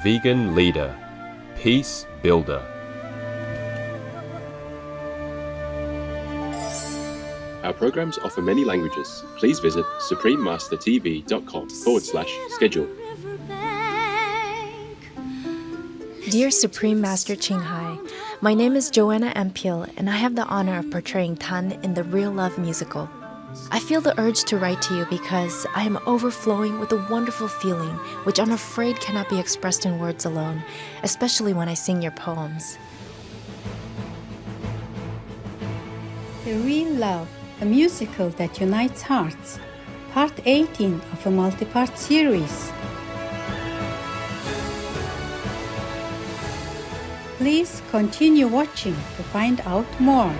vegan leader, peace builder. Our programs offer many languages. Please visit suprememastertv.com/schedule. Dear Supreme Master Ching Hai, my name is Joanna Ampil, and I have the honor of portraying Thanh in the Real Love musical. I feel the urge to write to you because I am overflowing with a wonderful feeling which I'm afraid cannot be expressed in words alone, especially when I sing your poems. The Real Love, a musical that unites hearts, part 18 of a multi-part series. Please continue watching to find out more.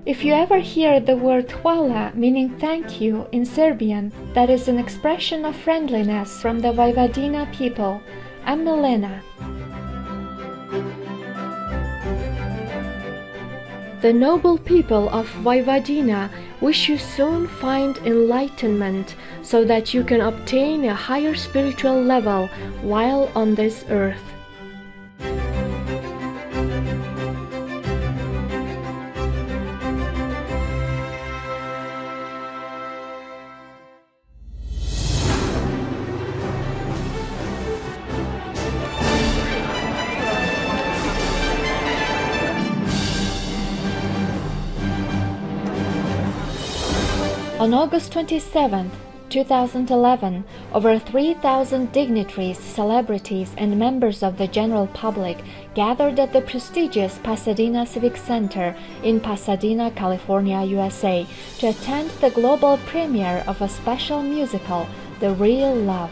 If you ever hear the word hvala, meaning thank you, in Serbian, that is an expression of friendliness from the Vojvodina people. I'm Milena. The noble people of Vojvodina wish you soon find enlightenment so that you can obtain a higher spiritual level while on this earth. On August 27, 2011, over 3,000 dignitaries, celebrities, and members of the general public gathered at the prestigious Pasadena Civic Center in Pasadena, California, USA, to attend the global premiere of a special musical, The Real Love.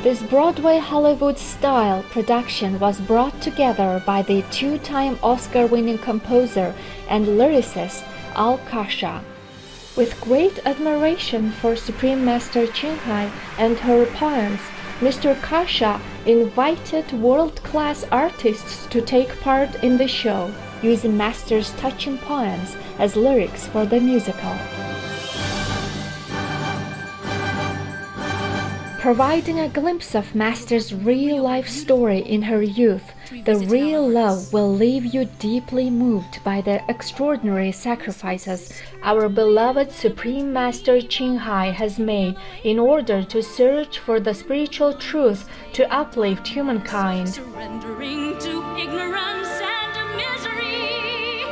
This Broadway Hollywood-style production was brought together by the two-time Oscar-winning composer and lyricist Al Kasha. With great admiration for Supreme Master Ching Hai and her poems, Mr. Kasha invited world-class artists to take part in the show, using Master's touching poems as lyrics for the musical. Providing a glimpse of Master's real-life story in her youth, The Real Love will leave you deeply moved by the extraordinary sacrifices our beloved Supreme Master Ching Hai has made in order to search for the spiritual truth to uplift humankind. Surrendering to ignorance and misery.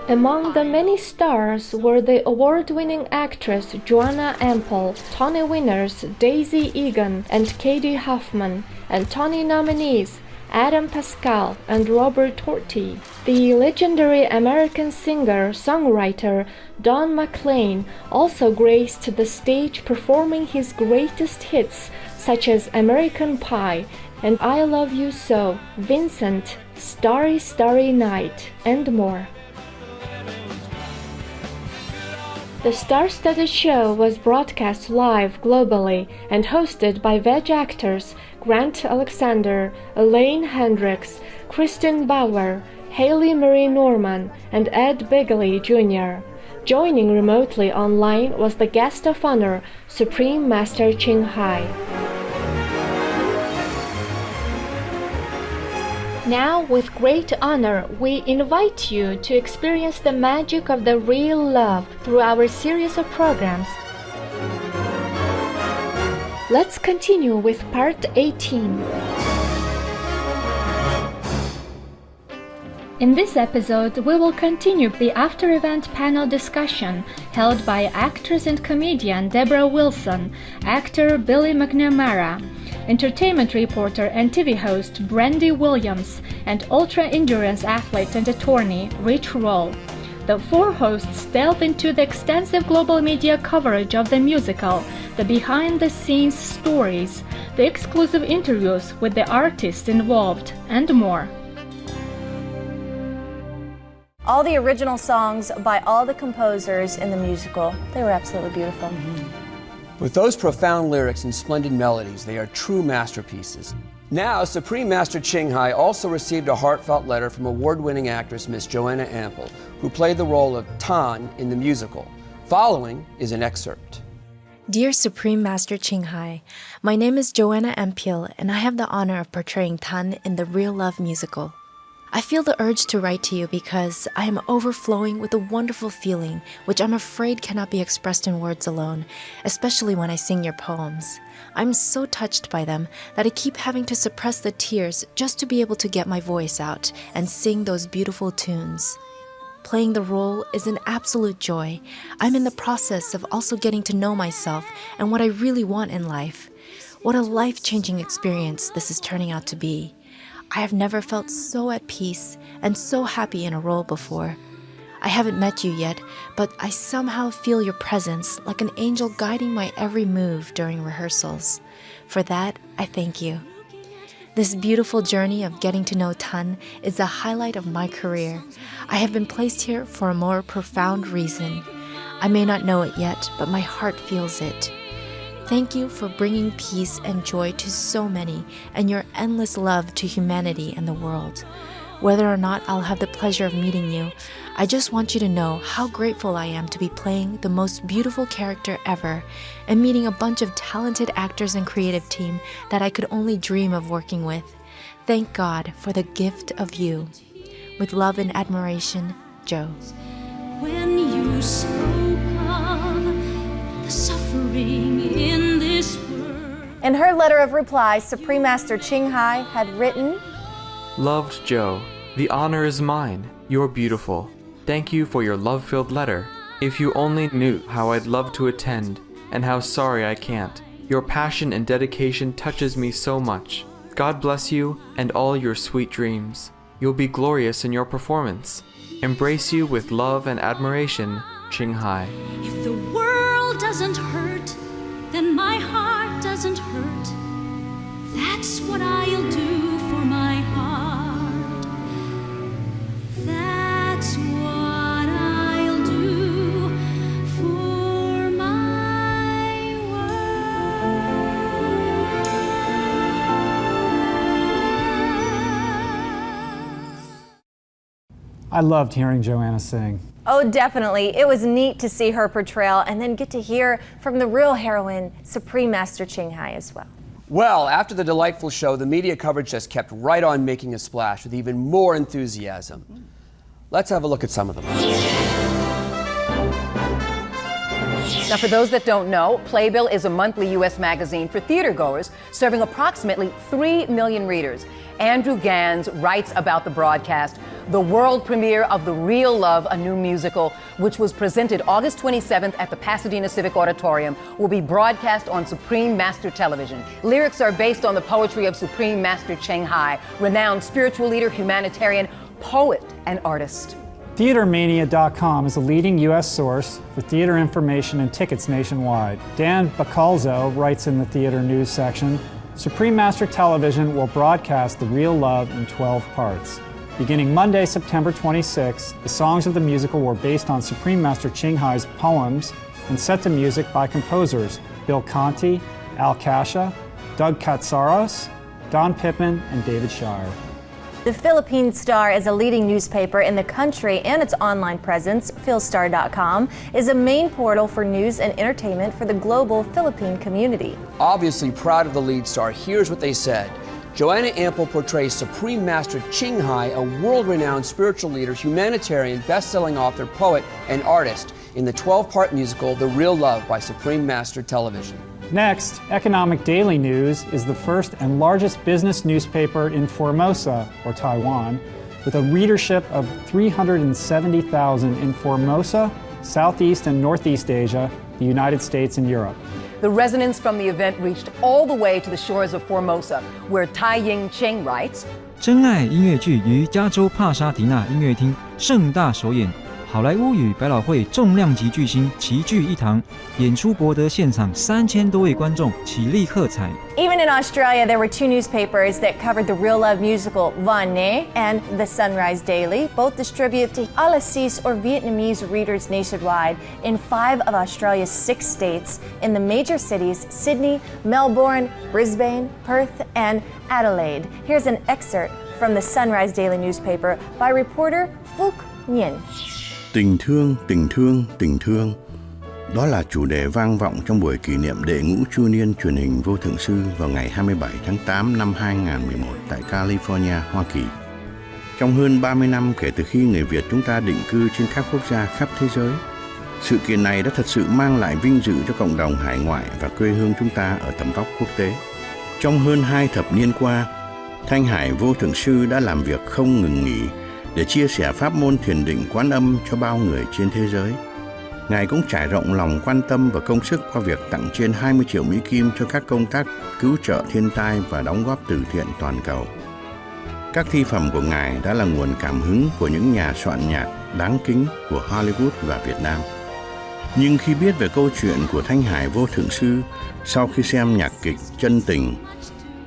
Among the many stars were the award-winning actress Joanna Ampil, Tony winners Daisy Egan and Katie Huffman, and Tony nominees Adam Pascal and Robert Torti. The legendary American singer-songwriter Don McLean also graced the stage performing his greatest hits such as American Pie and I Love You So, Vincent, Starry Starry Night, and more. The star-studded show was broadcast live globally and hosted by veg actors Grant Alexander, Elaine Hendricks, Kristen Bauer, Haley Marie Norman, and Ed Begley Jr. Joining remotely online was the guest of honor, Supreme Master Ching Hai. Now, with great honor, we invite you to experience the magic of the real love through our series of programs. Let's continue with part 18. In this episode, we will continue the after-event panel discussion held by actress and comedian Deborah Wilson, actor Billy McNamara, entertainment reporter and TV host Brandi Williams, and ultra-endurance athlete and attorney Rich Roll. The four hosts delve into the extensive global media coverage of the musical, the behind-the-scenes stories, the exclusive interviews with the artists involved, and more. All the original songs by all the composers in the musical, they were absolutely beautiful. With those profound lyrics and splendid melodies, they are true masterpieces. Now, Supreme Master Ching Hai also received a heartfelt letter from award-winning actress Miss Joanna Ampil, who played the role of Thanh in the musical. Following is an excerpt. Dear Supreme Master Ching Hai, my name is Joanna Ampil, and I have the honor of portraying Thanh in the Real Love musical. I feel the urge to write to you because I am overflowing with a wonderful feeling which I'm afraid cannot be expressed in words alone, especially when I sing your poems. I'm so touched by them that I keep having to suppress the tears just to be able to get my voice out and sing those beautiful tunes. Playing the role is an absolute joy. I'm in the process of also getting to know myself and what I really want in life. What a life-changing experience this is turning out to be. I have never felt so at peace and so happy in a role before. I haven't met you yet, but I somehow feel your presence like an angel guiding my every move during rehearsals. For that, I thank you. This beautiful journey of getting to know Thanh is the highlight of my career. I have been placed here for a more profound reason. I may not know it yet, but my heart feels it. Thank you for bringing peace and joy to so many and your endless love to humanity and the world. Whether or not I'll have the pleasure of meeting you, I just want you to know how grateful I am to be playing the most beautiful character ever and meeting a bunch of talented actors and creative team that I could only dream of working with. Thank God for the gift of you. With love and admiration, Joe. When you spoke of the suffering in this world. In her letter of reply, Supreme Master Ching Hai had written, Loved Joe, the honor is mine. You're beautiful. Thank you for your love-filled letter. If you only knew how I'd love to attend and how sorry I can't. Your passion and dedication touches me so much. God bless you and all your sweet dreams. You'll be glorious in your performance. Embrace you with love and admiration, Ching Hai. If the world doesn't hurt, then my heart doesn't hurt. That's what I'll do for my heart. That's what I'll do for my world. I loved hearing Joanna sing. Oh, definitely. It was neat to see her portrayal and then get to hear from the real heroine, Supreme Master Ching Hai, as well. Well, after the delightful show, the media coverage just kept right on making a splash with even more enthusiasm. Let's have a look at some of them. Now, for those that don't know, Playbill is a monthly U.S. magazine for theatergoers serving approximately 3 million readers. Andrew Gans writes about the broadcast, the world premiere of The Real Love, a new musical, which was presented August 27th at the Pasadena Civic Auditorium, will be broadcast on Supreme Master Television. Lyrics are based on the poetry of Supreme Master Ching Hai, renowned spiritual leader, humanitarian, poet, and artist. TheaterMania.com is a leading U.S. source for theater information and tickets nationwide. Dan Bacalzo writes in the theater news section, Supreme Master Television will broadcast The Real Love in 12 parts. Beginning Monday, September 26, the songs of the musical were based on Supreme Master Ching Hai's poems and set to music by composers Bill Conti, Al Kasha, Doug Katsaros, Don Pippin, and David Shire. The Philippine Star is a leading newspaper in the country, and its online presence, philstar.com, is a main portal for news and entertainment for the global Philippine community. Obviously proud of the lead star, here's what they said. Joanna Ampil portrays Supreme Master Ching Hai, a world-renowned spiritual leader, humanitarian, best-selling author, poet, and artist in the 12-part musical The Real Love by Supreme Master Television. Next, Economic Daily News is the first and largest business newspaper in Formosa, or Taiwan, with a readership of 370,000 in Formosa, Southeast and Northeast Asia, the United States, and Europe. The resonance from the event reached all the way to the shores of Formosa, where Tai Ying Cheng writes, 真爱音乐剧于加州帕沙迪纳音乐厅盛大首演，好莱坞与百老汇重量级巨星齐聚一堂，演出博得现场3000多位观众起立喝彩。Even in Australia, there were two newspapers that covered the real love musical Nghệ and the Sunrise Daily. Both distribute to Alasis or Vietnamese readers nationwide in 5 of Australia's 6 states in the major cities Sydney, Melbourne, Brisbane, Perth, and Adelaide. Here's an excerpt from the Sunrise Daily newspaper by reporter Phúc Nhiên. Tình thương, tình thương, tình thương. Đó là chủ đề vang vọng trong buổi kỷ niệm đệ ngũ chu niên truyền hình Vô Thượng Sư vào ngày 27 tháng 8 năm 2011 tại California, Hoa Kỳ. Trong hơn 30 năm kể từ khi người Việt chúng ta định cư trên các quốc gia khắp thế giới, sự kiện này đã thật sự mang lại vinh dự cho cộng đồng hải ngoại và quê hương chúng ta ở tầm vóc quốc tế. Trong hơn 2 thập niên qua, Thanh Hải Vô Thượng Sư đã làm việc không ngừng nghỉ để chia sẻ pháp môn thiền định Quán Âm cho bao người trên thế giới. Ngài cũng trải rộng lòng quan tâm và công sức qua việc tặng trên 20 triệu Mỹ Kim cho các công tác cứu trợ thiên tai và đóng góp từ thiện toàn cầu. Các thi phẩm của Ngài đã là nguồn cảm hứng của những nhà soạn nhạc đáng kính của Hollywood và Việt Nam. Nhưng khi biết về câu chuyện của Thanh Hải Vô Thượng Sư sau khi xem nhạc kịch Chân Tình,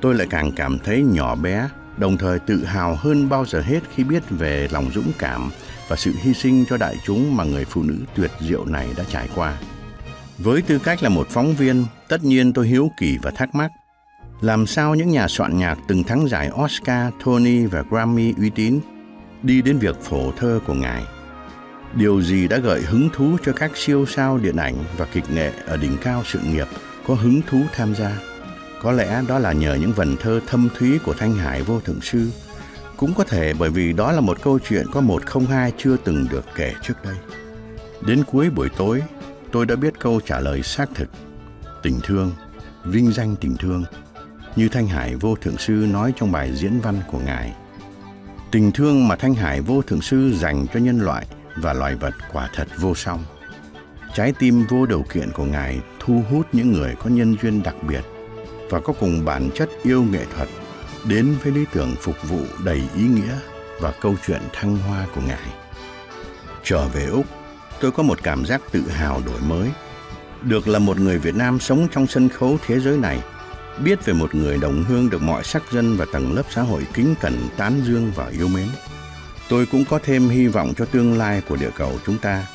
tôi lại càng cảm thấy nhỏ bé, đồng thời tự hào hơn bao giờ hết khi biết về lòng dũng cảm và sự hy sinh cho đại chúng mà người phụ nữ tuyệt diệu này đã trải qua. Với tư cách là một phóng viên, tất nhiên tôi hiếu kỳ và thắc mắc, làm sao những nhà soạn nhạc từng thắng giải Oscar, Tony và Grammy uy tín đi đến việc phổ thơ của Ngài? Điều gì đã gợi hứng thú cho các siêu sao điện ảnh và kịch nghệ ở đỉnh cao sự nghiệp có hứng thú tham gia? Có lẽ đó là nhờ những vần thơ thâm thúy của Thanh Hải Vô Thượng Sư. Cũng có thể bởi vì đó là một câu chuyện có 102 chưa từng được kể trước đây. Đến cuối buổi tối, tôi đã biết câu trả lời xác thực. Tình thương, vinh danh tình thương, như Thanh Hải Vô Thượng Sư nói trong bài diễn văn của Ngài. Tình thương mà Thanh Hải Vô Thượng Sư dành cho nhân loại và loài vật quả thật vô song. Trái tim vô điều kiện của Ngài thu hút những người có nhân duyên đặc biệt và có cùng bản chất yêu nghệ thuật đến với lý tưởng phục vụ đầy ý nghĩa và câu chuyện thăng hoa của Ngài. Trở về Úc, tôi có một cảm giác tự hào đổi mới. Được là một người Việt Nam sống trong sân khấu thế giới này, biết về một người đồng hương được mọi sắc dân và tầng lớp xã hội kính cẩn, tán dương và yêu mến. Tôi cũng có thêm hy vọng cho tương lai của địa cầu chúng ta,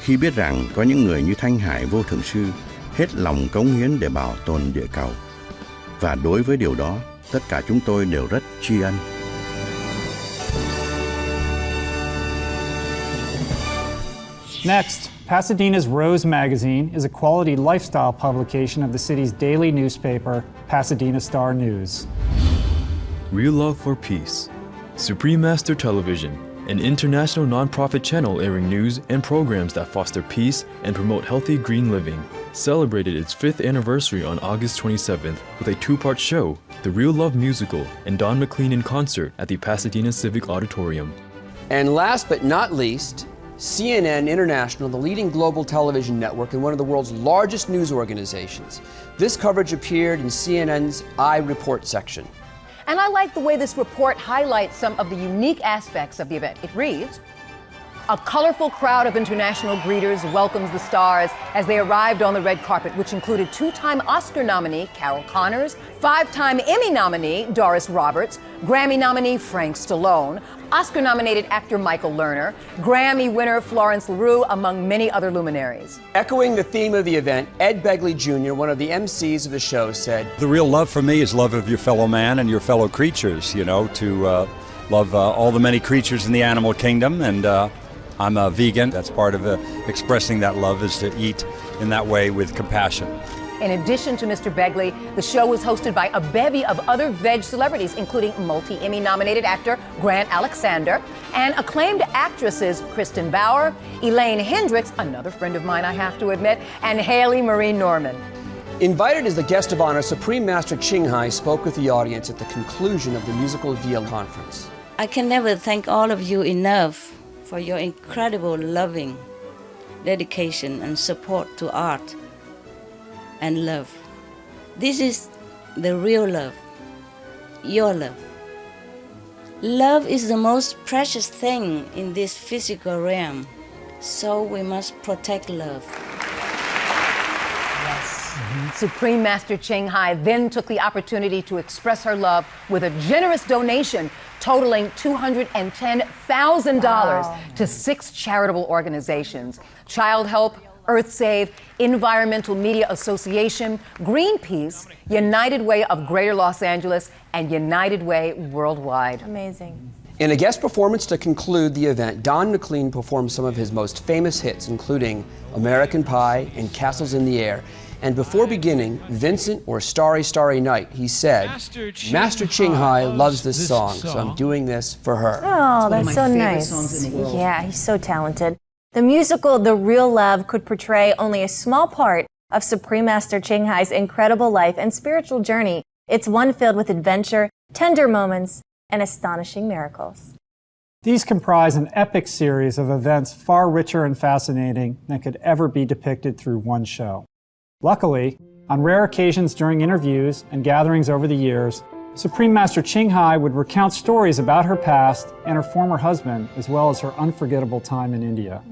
khi biết rằng có những người như Thanh Hải Vô Thượng Sư hết lòng cống hiến để bảo tồn địa cầu. Và đối với điều đó, tất cả chúng tôi đều rất tri ân. Next, Pasadena's Rose magazine is a quality lifestyle publication of the city's daily newspaper, Pasadena Star News. Real Love for Peace. Supreme Master Television, an international non-profit channel airing news and programs that foster peace and promote healthy green living, celebrated its 5th anniversary on August 27th with a 2-part show, The Real Love Musical and Don McLean in concert at the Pasadena Civic Auditorium. And last but not least, CNN International, the leading global television network and one of the world's largest news organizations. This coverage appeared in CNN's iReport section. And I like the way this report highlights some of the unique aspects of the event. It reads, a colorful crowd of international greeters welcomes the stars as they arrived on the red carpet, which included 2-time Oscar nominee Carol Connors, 5-time Emmy nominee Doris Roberts, Grammy nominee Frank Stallone, Oscar-nominated actor Michael Lerner, Grammy winner Florence LaRue, among many other luminaries. Echoing the theme of the event, Ed Begley Jr., one of the MCs of the show, said, "The real love for me is love of your fellow man and your fellow creatures, you know, to love all the many creatures in the animal kingdom, and I'm a vegan. That's part of expressing that love, is to eat in that way with compassion." In addition to Mr. Begley, the show was hosted by a bevy of other veg celebrities, including multi-Emmy nominated actor Grant Alexander and acclaimed actresses Kristen Bauer, Elaine Hendricks, another friend of mine I have to admit, and Haley Marie Norman. Invited as the guest of honor, Supreme Master Ching Hai spoke with the audience at the conclusion of the Musical VL conference. I can never thank all of you enough for your incredible loving dedication and support to art and love. This is the real love, your love. Love is the most precious thing in this physical realm. So we must protect love. Supreme Master Ching Hai then took the opportunity to express her love with a generous donation totaling $210,000 to 6 charitable organizations: Child Help, Earth Save, Environmental Media Association, Greenpeace, United Way of Greater Los Angeles, and United Way Worldwide. Amazing. In a guest performance to conclude the event, Don McLean performed some of his most famous hits, including American Pie and Castles in the Air. And before beginning Vincent or Starry, Starry Night, he said, Master Ching Hai loves this song, so I'm doing this for her. Oh, that's so nice. Yeah, he's so talented. The musical The Real Love could portray only a small part of Supreme Master Ching Hai's incredible life and spiritual journey. It's one filled with adventure, tender moments, and astonishing miracles. These comprise an epic series of events far richer and fascinating than could ever be depicted through one show. Luckily, on rare occasions during interviews and gatherings over the years, Supreme Master Ching Hai would recount stories about her past and her former husband, as well as her unforgettable time in India.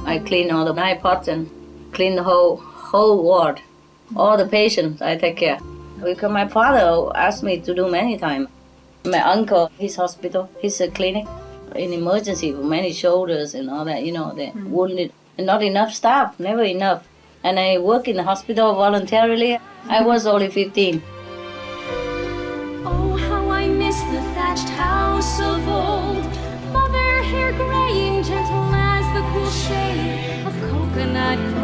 I clean all the iPods and clean the whole ward. All the patients I take care. Because my father asked me to do many times. My uncle, his hospital, his clinic, in emergency for many shoulders and all that, the wounded. And not enough staff, never enough. And I work in the hospital voluntarily. I was only 15. Oh, how I miss the thatched house of old. Mother hair graying, gentle as the cool shade of coconut groves.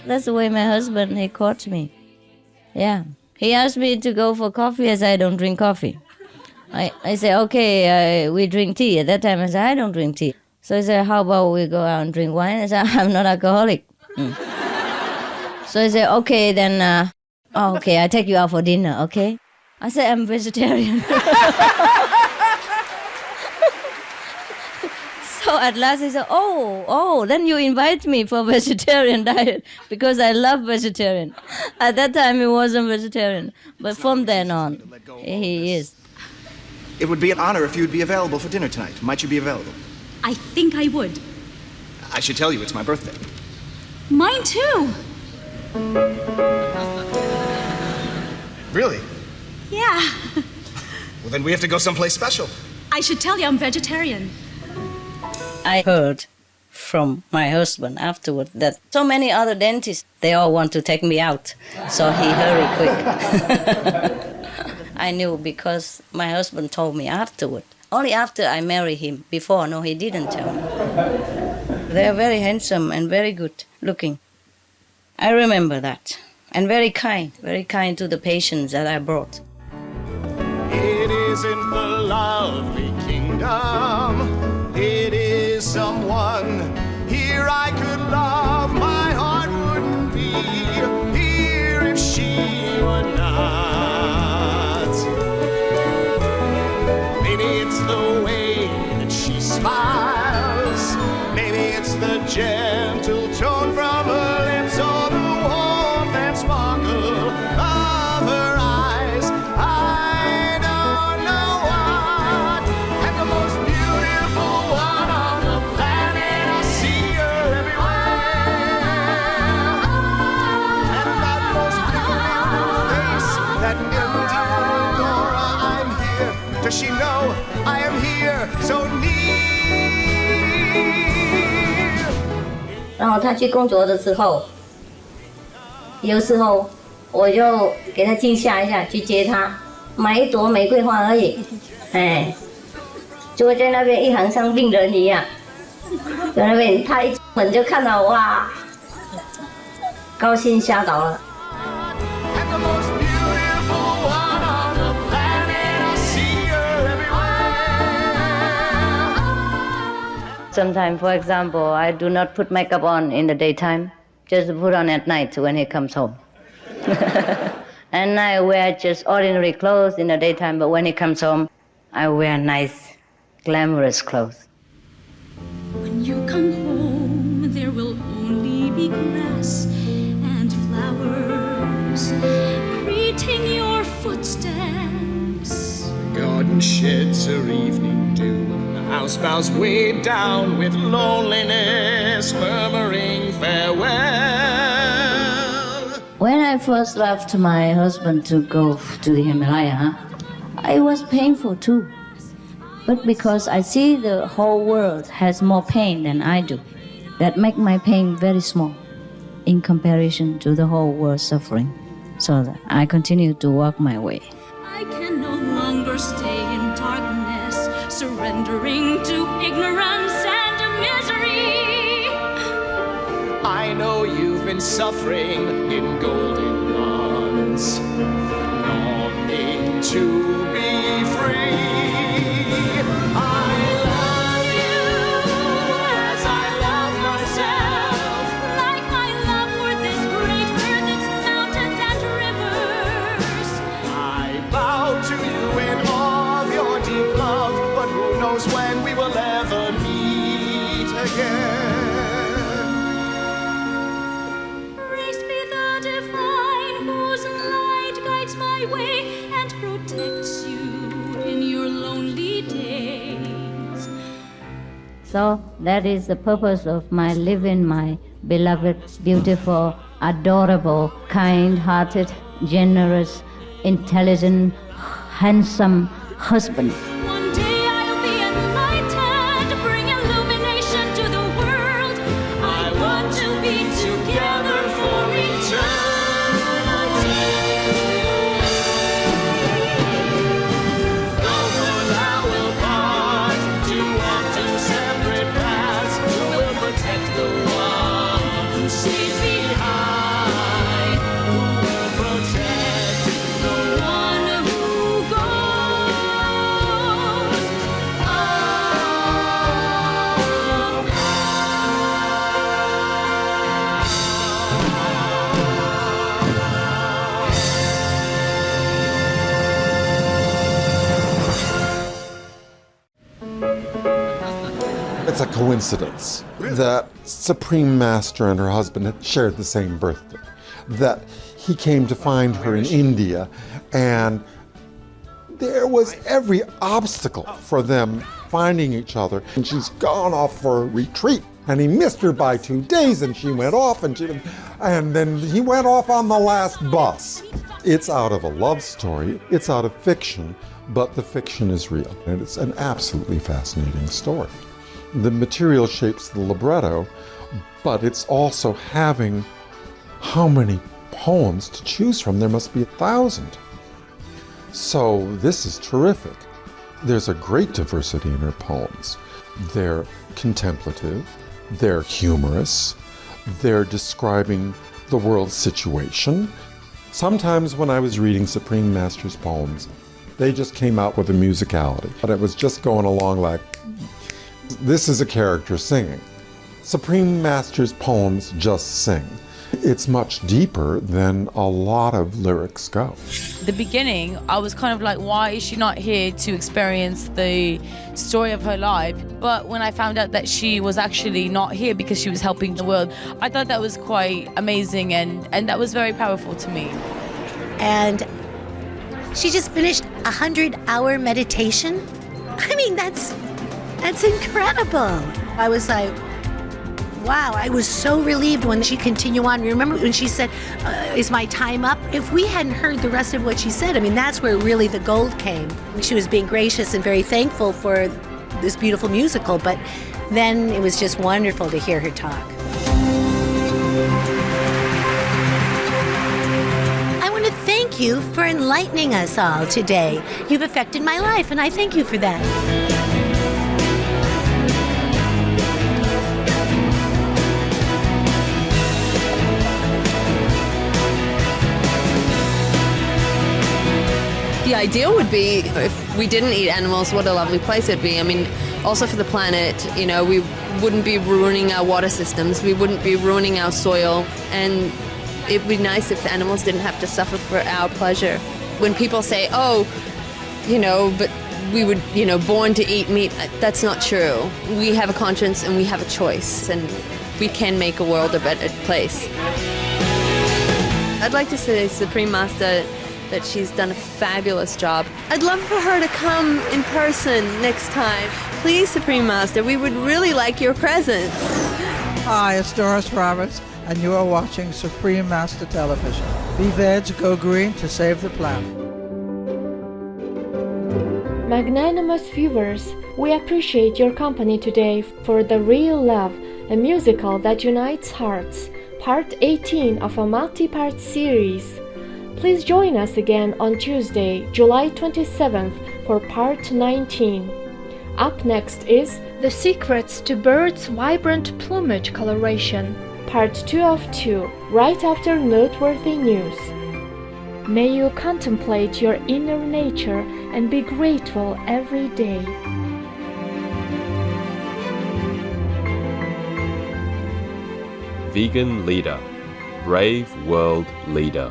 That's the way my husband, he caught me. Yeah. He asked me to go for coffee. I said, I don't drink coffee. I said, okay, we drink tea. At that time, I said, I don't drink tea. So he said, how about we go out and drink wine? I said, I'm not alcoholic. So he said, okay, then, okay, I take you out for dinner, okay? I said, I'm vegetarian. So at last he said, oh, then you invite me for vegetarian diet because I love vegetarian. At that time he wasn't vegetarian, but from then on, he is. It would be an honor if you'd be available for dinner tonight. Might you be available? I think I would. I should tell you it's my birthday. Mine too. Really? Yeah. Well, then we have to go someplace special. I should tell you I'm vegetarian. I heard from my husband afterward that so many other dentists, they all want to take me out. So he hurried quick. I knew because my husband told me afterward. Only after I married him. Before, no, he didn't tell me. They are very handsome and very good looking. I remember that. And very kind to the patients that I brought. It isn't the lovely kingdom. It is someone here I could love. My heart wouldn't be here if she were not. Maybe it's the way that she smiles. Maybe it's the gentle tone from her lips or the warmth and sparkle of her eyes. I don't know what. And the most beautiful one on the planet, I see her everywhere. And that most beautiful face, that endearing aura, I'm here. Does she know I am here so near? 然后他去工作的时候，有时候我就给他惊吓一下，去接他，买一朵玫瑰花而已，哎，就会在那边一行像病人一样，在那边他一出门就看到哇，高兴吓倒了。Sometimes, for example, I do not put makeup on in the daytime, just put on at night when he comes home. And I wear just ordinary clothes in the daytime, but when he comes home, I wear nice, glamorous clothes. When you come home, there will grass and flowers, greeting your footsteps. The garden sheds her evening dew, and the house bows weighed down with loneliness, murmuring farewell. When I first left my husband to go to the Himalaya, it was painful too. But because I see the whole world has more pain than I do, that make my pain very small in comparison to the whole world suffering. So that I continue to walk my way. I can no longer stay in darkness, surrendering to ignorance and misery. I know you've been suffering in golden bonds, longing to be free. I love you as I love myself, like my love for this great earth, its mountains and rivers. I bow to you in awe of your deep love, but who knows when we will ever meet again. Praised be the divine whose light guides my way and protects you in your lonely days. So that is the purpose of my living my beloved, beautiful, adorable, kind-hearted, generous, intelligent, handsome husband. One day I'll be enlightened, bring illumination to the world. I want to be together for eternity. Though I will part to walk two separate paths, who will protect the one who stays behind? Who will protect the one who goes? It's a coincidence that Supreme Master and her husband had shared the same birthday, that he came to find her in India, and there was every obstacle for them finding each other. And she's gone off for a retreat, and he missed her by 2 days, and she went off, and then he went off on the last bus. It's out of a love story, it's out of fiction, but the fiction is real, and it's an absolutely fascinating story. The material shapes the libretto, but it's also having how many poems to choose from? There must be 1,000. So this is terrific. There's a great diversity in her poems. They're contemplative, they're humorous, they're describing the world's situation. Sometimes when I was reading Supreme Master's poems, they just came out with a musicality, but it was just going along like, this is a character singing. Supreme Master's poems just sing. It's much deeper than a lot of lyrics go. The beginning, I was kind of like, why is she not here to experience the story of her life? But when I found out that she was actually not here because she was helping the world, I thought that was quite amazing, and that was very powerful to me. And she just finished a 100-hour meditation. I mean, that's incredible. I was like, wow, I was so relieved when she continued on. Remember when she said, is my time up? If we hadn't heard the rest of what she said, I mean, that's where really the gold came. She was being gracious and very thankful for this beautiful musical, but then it was just wonderful to hear her talk. I want to thank you for enlightening us all today. You've affected my life, and I thank you for that. The ideal would be if we didn't eat animals, what a lovely place it'd be. I mean, also for the planet, you know, we wouldn't be ruining our water systems, we wouldn't be ruining our soil, and it'd be nice if the animals didn't have to suffer for our pleasure. When people say, oh, you know, but we were, born to eat meat. That's not true. We have a conscience and we have a choice, and we can make a world a better place. I'd like to say, Supreme Master, that she's done a fabulous job. I'd love for her to come in person next time. Please, Supreme Master, we would really like your presence. Hi, it's Doris Roberts, and you are watching Supreme Master Television. Be veg, go green to save the planet. Magnanimous viewers, we appreciate your company today for The Real Love, a musical that unites hearts, part 18 of a multi-part series. Please join us again on Tuesday, July 27th for part 19. Up next is The Secrets to Birds' Vibrant Plumage Coloration, part 2 of 2, right after noteworthy news. May you contemplate your inner nature and be grateful every day. Vegan Leader, Brave World Leader.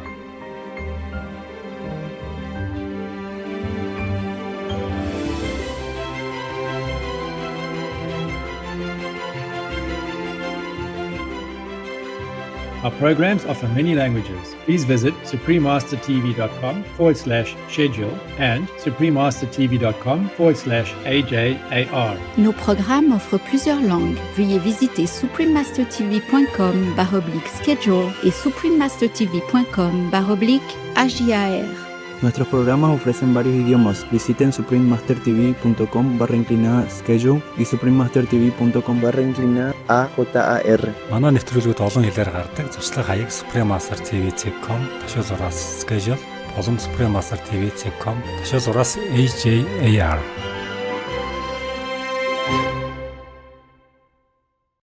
Our programs offer many languages. Please visit suprememastertv.com/schedule and suprememastertv.com/AJAR. Nos programmes offrent plusieurs langues. Veuillez visiter suprememastertv.com/schedule et suprememastertv.com/AJAR. Nuestros programas ofrecen varios idiomas. Visiten suprememastertv.com/schedule и suprememastertv.com/AJAR. Манай нэвтрүүлгүүд олон хэлээр гардаг. Зуршлаг хаяг suprememastertv.com/schedule болон suprememastertv.com/AJAR.